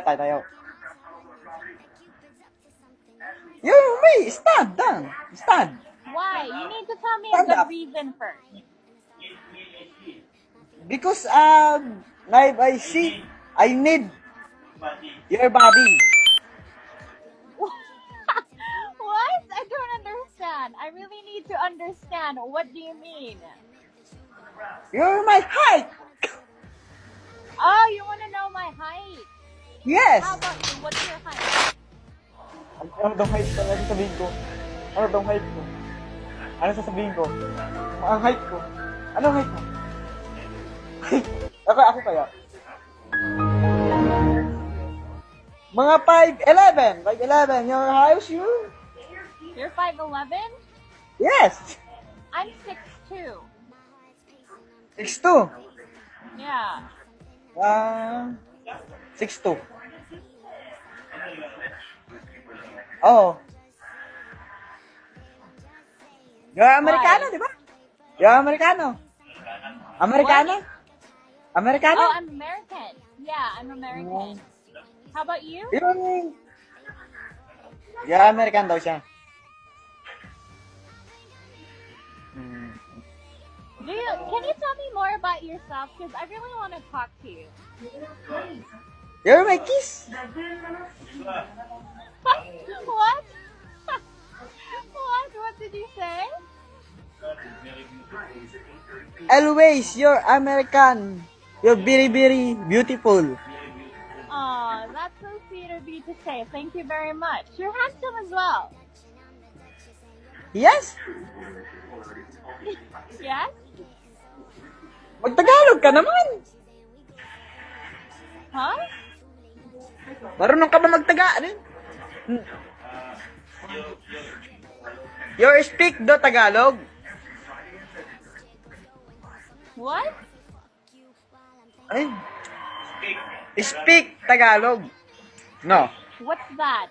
Tayo. You may stand down. Stand. Why? You need to tell me a Stand good up. reason first. Because like I see, I need your body. What? I don't understand. I really need to understand. What do you mean? You're my height. Oh, you want to know my height? Yes. How about you? What's your height? Ano daw height ko? Ano sasabihin ko? Ano daw height ko? Ano sasabihin ko? Ang height ko. Ano height ko? ako kaya? Mga 5'11". 5'11". Your house, you? You're 5'11"? Yes. I'm 6'2". 6'2". Yeah. 6'2". Oh. You're Americano, di ba? You're Americano. Americano? Americano? Oh, I'm American. Yeah, I'm American. How about you? Yeah, American daw siya. Can you tell me more about yourself? Because I really want to talk to you. You're my kiss. What? What? What did you say? Always, you're American. You're very, very beautiful. Oh, that's so sweet of you to say. Thank you very much. You're handsome as well. Yes? Yes? Magtagalog ka naman. Huh? Marunong ka ba magtagalog? You speak the Tagalog? What? Ay. Speak Tagalog. No. What's that?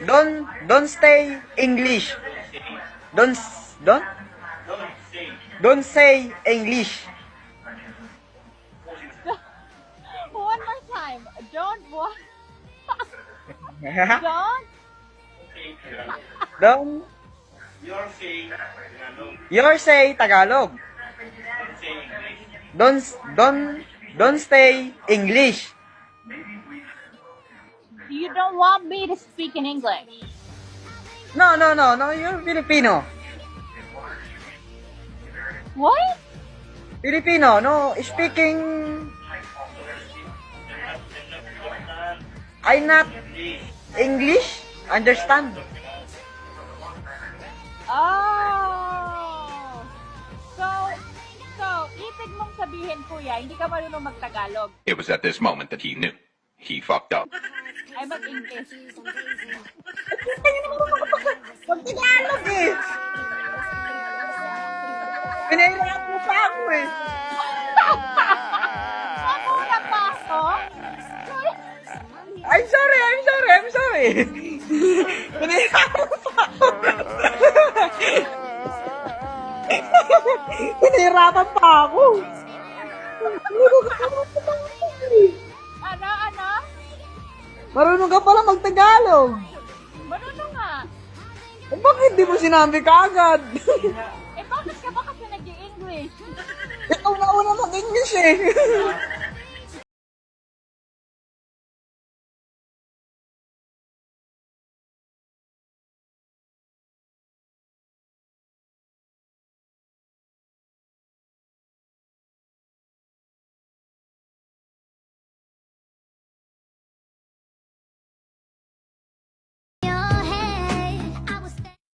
Don't stay English. Don't say English. One more time. Don't what? Don't? You're say Tagalog. Don't stay English. You don't want me to speak in English. No, you're Filipino. What? Filipino, no, speaking I not English, understand? Oh. So, ibig mong sabihin, kuya, hindi ka marunong magtagalog. It was at this moment that he knew. He fucked up. Ay, mag-English. Magtagalog eh. Pinahirap mo pa ako eh. Mamura pa ako? I'm sorry. Pinahirap mo pa ako. Pinahirapan pa ako. Ano? Marunong ka pala magtagalog. Marunong nga. Eh, bakit di mo sinabi kaagad? Eh, bakit ka ba kasi nag-i-English? Ikaw na una mag-English eh.